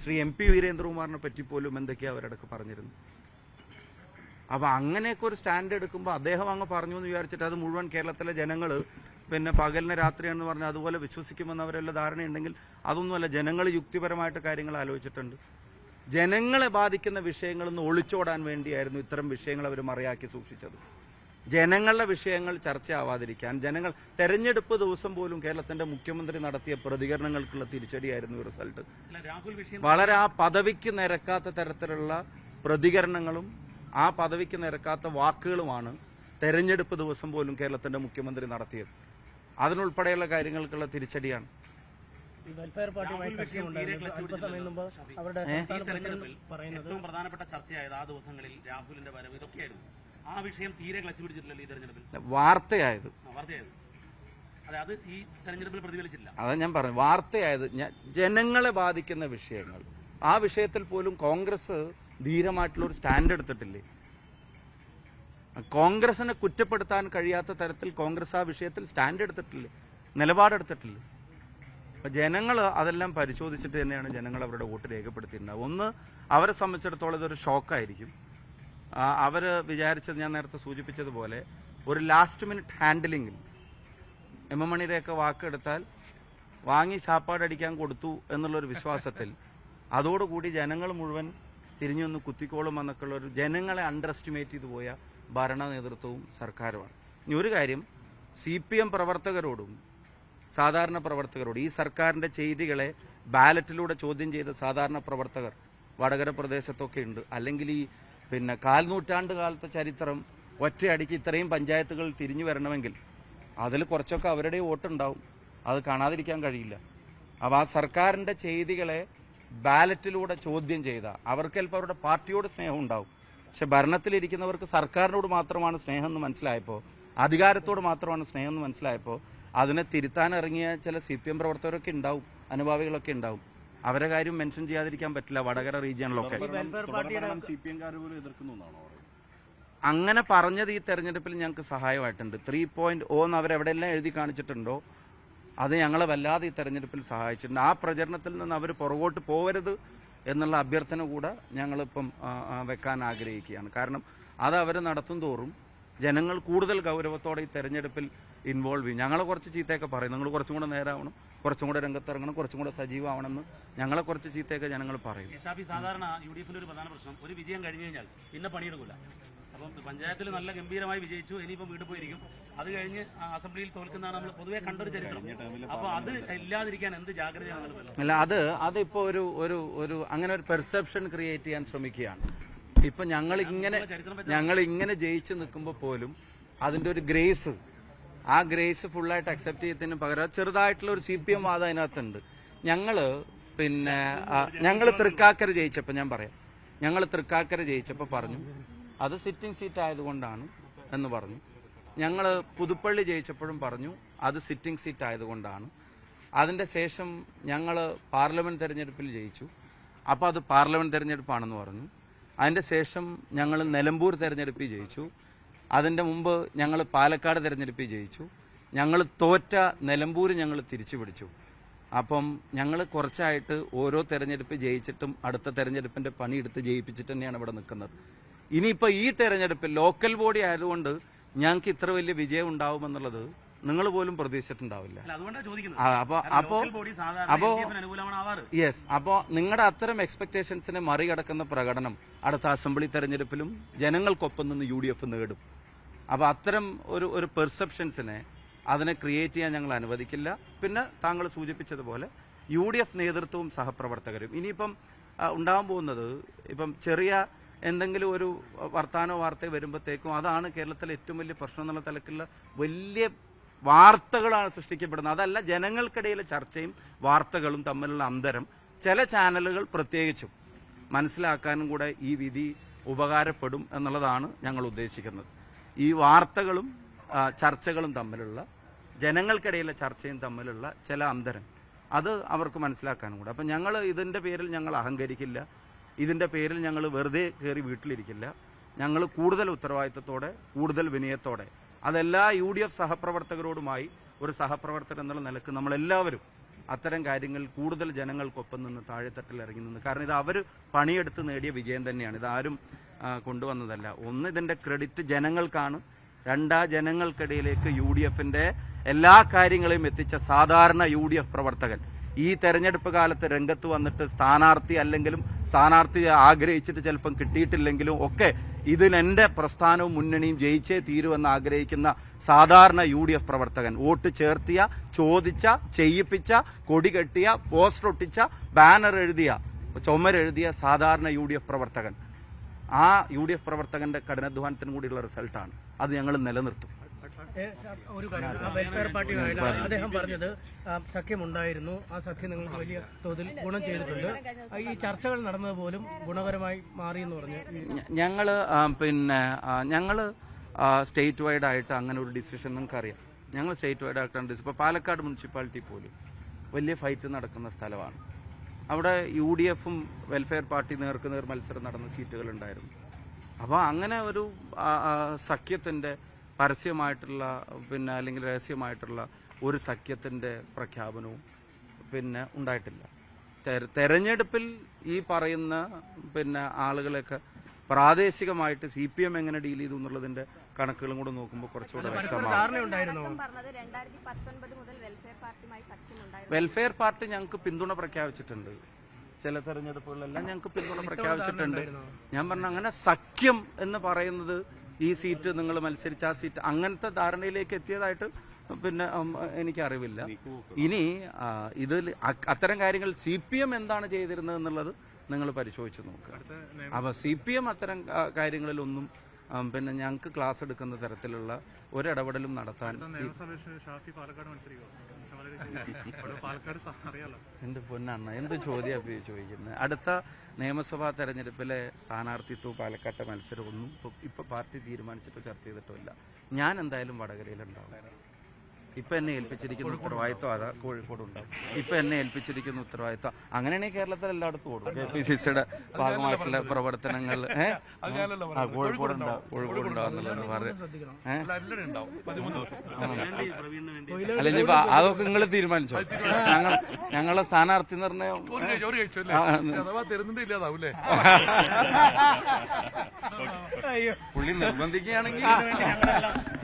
ശ്രീ MP വീരേന്ദ്രകുമാറിനെ പറ്റി പോലും എന്തൊക്കെയാ അവരടക്കം പറഞ്ഞിരുന്നു. അപ്പൊ അങ്ങനെയൊക്കെ ഒരു സ്റ്റാൻഡ് എടുക്കുമ്പോൾ അദ്ദേഹം അങ്ങ് പറഞ്ഞു എന്ന് വിചാരിച്ചിട്ട് അത് മുഴുവൻ കേരളത്തിലെ ജനങ്ങൾ പിന്നെ പകലിന് രാത്രിയാണെന്ന് പറഞ്ഞാൽ അതുപോലെ വിശ്വസിക്കുമെന്ന് അവരെല്ലാം ധാരണയുണ്ടെങ്കിൽ അതൊന്നുമല്ല. ജനങ്ങൾ യുക്തിപരമായിട്ട് കാര്യങ്ങൾ ആലോചിച്ചിട്ടുണ്ട്. ജനങ്ങളെ ബാധിക്കുന്ന വിഷയങ്ങളൊന്ന് ഒളിച്ചോടാൻ വേണ്ടിയായിരുന്നു ഇത്തരം വിഷയങ്ങൾ അവർ മറയാക്കി സൂക്ഷിച്ചത്. ജനങ്ങളുടെ വിഷയങ്ങൾ ചർച്ചയാവാതിരിക്കാൻ, ജനങ്ങൾ തെരഞ്ഞെടുപ്പ് ദിവസം പോലും കേരളത്തിന്റെ മുഖ്യമന്ത്രി നടത്തിയ പ്രതികരണങ്ങൾക്കുള്ള തിരിച്ചടിയായിരുന്നു ഈ റിസൾട്ട്. വളരെ ആ പദവിക്ക് നിരക്കാത്ത തരത്തിലുള്ള പ്രതികരണങ്ങളും ആ പദവിക്ക് നിരക്കാത്ത വാക്കുകളുമാണ് തെരഞ്ഞെടുപ്പ് ദിവസം പോലും കേരളത്തിന്റെ മുഖ്യമന്ത്രി നടത്തിയത്. അതിനുൾപ്പെടെയുള്ള കാര്യങ്ങൾക്കുള്ള തിരിച്ചടിയാണ്. ഏറ്റവും പ്രധാനപ്പെട്ട ചർച്ചയായത് ആ ദിവസങ്ങളിൽ രാഹുലിന്റെ വരവ് ഇതൊക്കെയായിരുന്നു. ആ വിഷയം തീരെ ക്ലച്ച് പിടിച്ചിട്ടില്ല ഈ തെരഞ്ഞെടുപ്പിൽ. വാർത്തയായത് അത് ഈ തെരഞ്ഞെടുപ്പിൽ പ്രതിഫലിച്ചില്ല. അതാ ഞാൻ പറഞ്ഞു, വാർത്തയായത് ജനങ്ങളെ ബാധിക്കുന്ന വിഷയങ്ങൾ. ആ വിഷയത്തിൽ പോലും കോൺഗ്രസ് ധീരമായിട്ടുള്ള ഒരു സ്റ്റാൻഡ് എടുത്തിട്ടില്ലേ? കോൺഗ്രസിനെ കുറ്റപ്പെടുത്താൻ കഴിയാത്ത തരത്തിൽ കോൺഗ്രസ് ആ വിഷയത്തിൽ സ്റ്റാൻഡ് എടുത്തിട്ടില്ലേ, നിലപാടെടുത്തിട്ടില്ലേ? അപ്പൊ ജനങ്ങൾ അതെല്ലാം പരിശോധിച്ചിട്ട് തന്നെയാണ് ജനങ്ങൾ അവരുടെ വോട്ട് രേഖപ്പെടുത്തിയിട്ടുണ്ടാവുക. ഒന്ന്, അവരെ സംബന്ധിച്ചിടത്തോളം ഇതൊരു ഷോക്കായിരിക്കും. അവര് വിചാരിച്ചത് ഞാൻ നേരത്തെ സൂചിപ്പിച്ചതുപോലെ ഒരു ലാസ്റ്റ് മിനിറ്റ് ഹാൻഡിലിംഗിൽ എം എം മണിയുടെയൊക്കെ വാക്കെടുത്താൽ വാങ്ങി ശാപ്പാടടിക്കാൻ കൊടുത്തു എന്നുള്ളൊരു വിശ്വാസത്തിൽ അതോടുകൂടി ജനങ്ങൾ മുഴുവൻ തിരിഞ്ഞൊന്ന് കുത്തിക്കോളും എന്നൊക്കെയുള്ള ഒരു ജനങ്ങളെ അണ്ടർ എസ്റ്റിമേറ്റ് ചെയ്തു പോയ ഭരണ നേതൃത്വവും സർക്കാരുമാണ്. ഇനി ഒരു കാര്യം, CPM പ്രവർത്തകരോടും സാധാരണ പ്രവർത്തകരോട് ഈ സർക്കാരിന്റെ ചെയ്തികളെ ബാലറ്റിലൂടെ ചോദ്യം ചെയ്ത സാധാരണ പ്രവർത്തകർ വടകര പ്രദേശത്തൊക്കെ ഉണ്ട്. അല്ലെങ്കിൽ ഈ പിന്നെ 4 നൂറ്റാണ്ട് കാലത്തെ ചരിത്രം ഒറ്റയടിക്ക് ഇത്രയും പഞ്ചായത്തുകൾ തിരിഞ്ഞു വരണമെങ്കിൽ അതിൽ കുറച്ചൊക്കെ അവരുടെ വോട്ടുണ്ടാവും, അത് കാണാതിരിക്കാൻ കഴിയില്ല. അപ്പോൾ ആ സർക്കാരിന്റെ ചെയ്തികളെ ബാലറ്റിലൂടെ ചോദ്യം ചെയ്ത അവർക്ക് ചിലപ്പോൾ അവരുടെ പാർട്ടിയോട് സ്നേഹം ഉണ്ടാവും, പക്ഷെ ഭരണത്തിലിരിക്കുന്നവർക്ക് സർക്കാരിനോട് മാത്രമാണ് സ്നേഹം എന്ന് മനസ്സിലായപ്പോൾ, അധികാരത്തോട് മാത്രമാണ് സ്നേഹം എന്ന് മനസ്സിലായപ്പോൾ അതിനെ തിരുത്താൻ ഇറങ്ങിയ ചില CPM പ്രവർത്തകരൊക്കെ ഉണ്ടാവും, അനുഭാവികളൊക്കെ ഉണ്ടാവും. അവരെ കാര്യം മെൻഷൻ ചെയ്യാതിരിക്കാൻ പറ്റില്ല. വടകര റീജിയണിലൊക്കെ അങ്ങനെ പറഞ്ഞത് ഈ തെരഞ്ഞെടുപ്പിൽ ഞങ്ങൾക്ക് സഹായമായിട്ടുണ്ട്. 3.0 എന്ന് അവരെവിടെയെല്ലാം എഴുതി കാണിച്ചിട്ടുണ്ടോ അത് ഞങ്ങളെ വല്ലാതെ ഈ തെരഞ്ഞെടുപ്പിൽ സഹായിച്ചിട്ടുണ്ട്. ആ പ്രചരണത്തിൽ നിന്ന് അവർ പുറകോട്ട് പോകരുത് എന്നുള്ള അഭ്യർത്ഥന കൂടെ ഞങ്ങളിപ്പം വെക്കാൻ ആഗ്രഹിക്കുകയാണ്. കാരണം അത് അവർ നടത്തും തോറും ജനങ്ങൾ കൂടുതൽ ഗൗരവത്തോടെ ഈ തെരഞ്ഞെടുപ്പിൽ ഇൻവോൾവ് ചെയ്യും. ഞങ്ങളെ കുറച്ച് ചീത്തയൊക്കെ പറയും, നിങ്ങൾ കുറച്ചും കൂടെ നേരാവണം, കുറച്ചും കൂടെ രംഗത്തിറങ്ങണം, കുറച്ചും കൂടെ സജീവമാവണമെന്ന് ഞങ്ങളെ കുറച്ച് ചീത്തയൊക്കെ ജനങ്ങൾ പറയും. ഷാഫി, സാധാരണ യുഡിഎഫിന്റെ ഒരു പ്രധാന പ്രശ്നം ഒരു വിജയം കഴിഞ്ഞു കഴിഞ്ഞാൽ പിന്നെ പണിയെടുക്കില്ല. അപ്പം പഞ്ചായത്തിൽ നല്ല ഗംഭീരമായി വിജയിച്ചു, ഇനിയിപ്പം വീട്ടിൽ പോയിരിക്കും, അത് കഴിഞ്ഞ് അസംബ്ലിയിൽ തോൽക്കുന്നതാണ് നമ്മൾ പൊതുവെ കണ്ടൊരു ചരിത്രം. അപ്പൊ അത് ഇല്ലാതിരിക്കാൻ എന്ത് ജാഗ്രതയാണ്? അല്ല, അതിപ്പോ ഒരു അങ്ങനെ ഒരു പെർസെപ്ഷൻ ക്രിയേറ്റ് ചെയ്യാൻ ശ്രമിക്കുകയാണ്. ഇപ്പൊ ഞങ്ങൾ ഇങ്ങനെ ജയിച്ചു നിൽക്കുമ്പോൾ പോലും അതിന്റെ ഒരു ഗ്രേസ്, ആ ഗ്രേസ് ഫുള്ളായിട്ട് അക്സെപ്റ്റ് ചെയ്തതിന് പകരം ചെറുതായിട്ടുള്ള ഒരു CPM വാദം അതിനകത്തുണ്ട്. ഞങ്ങൾ തൃക്കാക്കര ജയിച്ചപ്പോൾ ഞാൻ പറയാം, ഞങ്ങൾ തൃക്കാക്കര ജയിച്ചപ്പോൾ പറഞ്ഞു അത് സിറ്റിംഗ് സീറ്റ് ആയതുകൊണ്ടാണ് എന്ന് പറഞ്ഞു. ഞങ്ങൾ പുതുപ്പള്ളി ജയിച്ചപ്പോഴും പറഞ്ഞു അത് സിറ്റിംഗ് സീറ്റ് ആയതുകൊണ്ടാണ്. അതിന്റെ ശേഷം ഞങ്ങൾ പാർലമെന്റ് തെരഞ്ഞെടുപ്പിൽ ജയിച്ചു, അപ്പോൾ അത് പാർലമെന്റ് തെരഞ്ഞെടുപ്പാണെന്ന് പറഞ്ഞു. അതിന്റെ ശേഷം ഞങ്ങൾ നിലമ്പൂർ തെരഞ്ഞെടുപ്പിൽ ജയിച്ചു. അതിന്റെ മുമ്പ് ഞങ്ങൾ പാലക്കാട് തെരഞ്ഞെടുപ്പിൽ ജയിച്ചു. ഞങ്ങൾ തോറ്റ നിലമ്പൂർ ഞങ്ങൾ തിരിച്ചു പിടിച്ചു. അപ്പം ഞങ്ങൾ കുറച്ചായിട്ട് ഓരോ തെരഞ്ഞെടുപ്പ് ജയിച്ചിട്ടും അടുത്ത തെരഞ്ഞെടുപ്പിന്റെ പണിയെടുത്ത് ജയിപ്പിച്ചിട്ട് തന്നെയാണ് ഇവിടെ നിൽക്കുന്നത്. ഇനിയിപ്പോൾ ഈ തെരഞ്ഞെടുപ്പിൽ ലോക്കൽ ബോഡി ആയതുകൊണ്ട് ഞങ്ങൾക്ക് ഇത്ര വലിയ വിജയം ഉണ്ടാവുമെന്നുള്ളത് നിങ്ങൾ പോലും പ്രതീക്ഷിച്ചിട്ടുണ്ടാവില്ല. യെസ്, അപ്പോൾ നിങ്ങളുടെ അത്തരം എക്സ്പെക്ടേഷൻസിനെ മറികടക്കുന്ന പ്രകടനം അടുത്ത അസംബ്ലി തെരഞ്ഞെടുപ്പിലും ജനങ്ങൾക്കൊപ്പം നിന്ന് UDF നേടും. അപ്പോൾ അത്തരം ഒരു പെർസെപ്ഷൻസിനെ അതിനെ ക്രിയേറ്റ് ചെയ്യാൻ ഞങ്ങൾ അനുവദിക്കില്ല. പിന്നെ താങ്കൾ സൂചിപ്പിച്ചതുപോലെ UDF നേതൃത്വവും സഹപ്രവർത്തകരും ഇനിയിപ്പം ഉണ്ടാകാൻ പോകുന്നത് ഇപ്പം ചെറിയ എന്തെങ്കിലും ഒരു വർത്താനോ വാർത്തയോ വരുമ്പോഴത്തേക്കും അതാണ് കേരളത്തിലെ ഏറ്റവും വലിയ പ്രശ്നം എന്നുള്ള തലക്കുള്ള വലിയ വാർത്തകളാണ് സൃഷ്ടിക്കപ്പെടുന്നത്. അതല്ല, ജനങ്ങൾക്കിടയിലെ ചർച്ചയും വാർത്തകളും തമ്മിലുള്ള അന്തരം ചില ചാനലുകൾ പ്രത്യേകിച്ചും മനസ്സിലാക്കാനും കൂടെ ഈ വിധി ഉപകാരപ്പെടും എന്നുള്ളതാണ് ഞങ്ങൾ ഉദ്ദേശിക്കുന്നത്. ഈ വാർത്തകളും ചർച്ചകളും തമ്മിലുള്ള, ജനങ്ങൾക്കിടയിലെ ചർച്ചയും തമ്മിലുള്ള ചില അന്തരം അത് അവർക്ക് മനസ്സിലാക്കാനും കൂടെ. അപ്പം ഞങ്ങൾ ഇതിൻ്റെ പേരിൽ ഞങ്ങൾ അഹങ്കരിക്കില്ല, ഇതിൻ്റെ പേരിൽ ഞങ്ങൾ വെറുതെ കയറി വീട്ടിലിരിക്കില്ല. ഞങ്ങൾ കൂടുതൽ ഉത്തരവാദിത്തത്തോടെ, കൂടുതൽ വിനയത്തോടെ, അതെല്ലാ UDF സഹപ്രവർത്തകരോടുമായി ഒരു സഹപ്രവർത്തകർ എന്നുള്ള നിലക്ക് നമ്മളെല്ലാവരും അത്തരം കാര്യങ്ങളിൽ കൂടുതൽ ജനങ്ങൾക്കൊപ്പം നിന്ന് താഴെത്തട്ടിൽ ഇറങ്ങി നിന്ന്, കാരണം ഇത് അവർ പണിയെടുത്ത് നേടിയ വിജയം തന്നെയാണ്, ഇതാരും കൊണ്ടുവന്നതല്ല. ഒന്ന്, ഇതിന്റെ ക്രെഡിറ്റ് ജനങ്ങൾക്കാണ്. രണ്ടാ, ജനങ്ങൾക്കിടയിലേക്ക് UDFന്റെ എല്ലാ കാര്യങ്ങളെയും എത്തിച്ച സാധാരണ UDF പ്രവർത്തകൻ ഈ തെരഞ്ഞെടുപ്പ് കാലത്ത് രംഗത്ത് വന്നിട്ട് സ്ഥാനാർത്ഥി അല്ലെങ്കിലും സ്ഥാനാർത്ഥി ആഗ്രഹിച്ചിട്ട് ചിലപ്പം കിട്ടിയിട്ടില്ലെങ്കിലും ഒക്കെ ഇതിനെന്റെ പ്രസ്ഥാനവും മുന്നണിയും ജയിച്ചേ തീരുമെന്ന് ആഗ്രഹിക്കുന്ന സാധാരണ UDF പ്രവർത്തകൻ, വോട്ട് ചേർത്തിയ, ചോദിച്ച, ചെയ്യിപ്പിച്ച, കൊടി കെട്ടിയ, പോസ്റ്റർ ഒട്ടിച്ച, ബാനർ എഴുതിയ, ചുമരെഴുതിയ സാധാരണ UDF പ്രവർത്തകൻ, ആ UDF പ്രവർത്തകന്റെ കഠിനാധ്വാനത്തിനും കൂടിയുള്ള റിസൾട്ടാണ്. അത് ഞങ്ങൾ നിലനിർത്തും. ഒരു കാര്യം, വെൽഫെയർ പാർട്ടിയുമായിട്ട് അദ്ദേഹം പറഞ്ഞത് സഖ്യമുണ്ടായിരുന്നു, ആ സഖ്യം നിങ്ങൾക്ക് വലിയ തോതിൽ ഗുണം ചെയ്തിട്ടുണ്ട്, ഈ ചർച്ചകൾ നടന്നത് പോലും ഗുണകരമായി മാറി എന്ന് പറഞ്ഞു. ഞങ്ങള് സ്റ്റേറ്റ് വൈഡ് ആയിട്ട് അങ്ങനെ ഒരു ഡിസിഷൻ നിങ്ങൾക്ക് അറിയാം. ഞങ്ങൾ സ്റ്റേറ്റ് വൈഡ് ആയിട്ടാണ്. ഇപ്പോൾ പാലക്കാട് മുനിസിപ്പാലിറ്റി പോലും വലിയ ഫൈറ്റ് നടക്കുന്ന സ്ഥലമാണ്. അവിടെ UDFും വെൽഫെയർ പാർട്ടി നേർക്കുനേർ മത്സരം നടന്ന സീറ്റുകൾ ഉണ്ടായിരുന്നു. അപ്പോൾ അങ്ങനെ ഒരു സഖ്യത്തിന്റെ പരസ്യമായിട്ടുള്ള അല്ലെങ്കിൽ രഹസ്യമായിട്ടുള്ള ഒരു സഖ്യത്തിന്റെ പ്രഖ്യാപനവും ഉണ്ടായിട്ടില്ല. തെരഞ്ഞെടുപ്പിൽ ഈ പറയുന്ന ആളുകളൊക്കെ പ്രാദേശികമായിട്ട് CPM എങ്ങനെ ഡീൽ ചെയ്തു എന്നുള്ളതിന്റെ കണക്കുകളും കൂടെ നോക്കുമ്പോൾ കുറച്ചുകൂടെ വ്യക്തമാകും. വെൽഫെയർ പാർട്ടി ഞങ്ങൾക്ക് പിന്തുണ പ്രഖ്യാപിച്ചിട്ടുണ്ട്. ചില തെരഞ്ഞെടുപ്പുകളിലെല്ലാം ഞങ്ങൾക്ക് പിന്തുണ പ്രഖ്യാപിച്ചിട്ടുണ്ട്. ഞാൻ പറഞ്ഞ അങ്ങനെ സഖ്യം എന്ന് പറയുന്നത് ഈ സീറ്റ് നിങ്ങൾ മത്സരിച്ച ആ സീറ്റ് അങ്ങനത്തെ ധാരണയിലേക്ക് എത്തിയതായിട്ട് എനിക്കറിവില്ല. ഇനി ഇതിൽ അത്തരം കാര്യങ്ങൾ CPM എന്താണ് ചെയ്തിരുന്നത് എന്നുള്ളത് നിങ്ങൾ പരിശോധിച്ച് നോക്കുക. അപ്പൊ CPM അത്തരം കാര്യങ്ങളിലൊന്നും ഞങ്ങൾക്ക് ക്ലാസ് എടുക്കുന്ന തരത്തിലുള്ള ഒരിടപെടലും നടത്താൻ എന്റെ പൊന്നണ്ണ എന്ത് ചോദ്യം ചോദിക്കുന്നത്. അടുത്ത നിയമസഭാ തെരഞ്ഞെടുപ്പിലെ സ്ഥാനാർത്ഥിത്വം പാലക്കാട്ടെ മത്സരമൊന്നും ഇപ്പൊ പാർട്ടി തീരുമാനിച്ചിട്ട് ചർച്ച ചെയ്തിട്ടില്ല. ഞാൻ എന്തായാലും വടകരയിലുണ്ടാവും. ഇപ്പൊ എന്നെ ഏൽപ്പിച്ചിരിക്കുന്ന ഉത്തരവാദിത്വം അതാ കോഴിക്കോടുണ്ടാവും. ഇപ്പൊ എന്നെ ഏൽപ്പിച്ചിരിക്കുന്ന ഉത്തരവാദിത്വം അങ്ങനെയാണെങ്കിൽ കേരളത്തിൽ എല്ലായിടത്തും ഓടും. KPCCയുടെ ഭാഗമായിട്ടുള്ള പ്രവർത്തനങ്ങൾ കോഴിക്കോടുണ്ടാവുന്നുള്ളത് പറഞ്ഞു. അല്ല ഇനിയിപ്പോ അതൊക്കെ നിങ്ങൾ തീരുമാനിച്ചോ? ഞങ്ങളെ സ്ഥാനാർത്ഥി നിർണയം പുള്ളി നിർബന്ധിക്കുകയാണെങ്കിൽ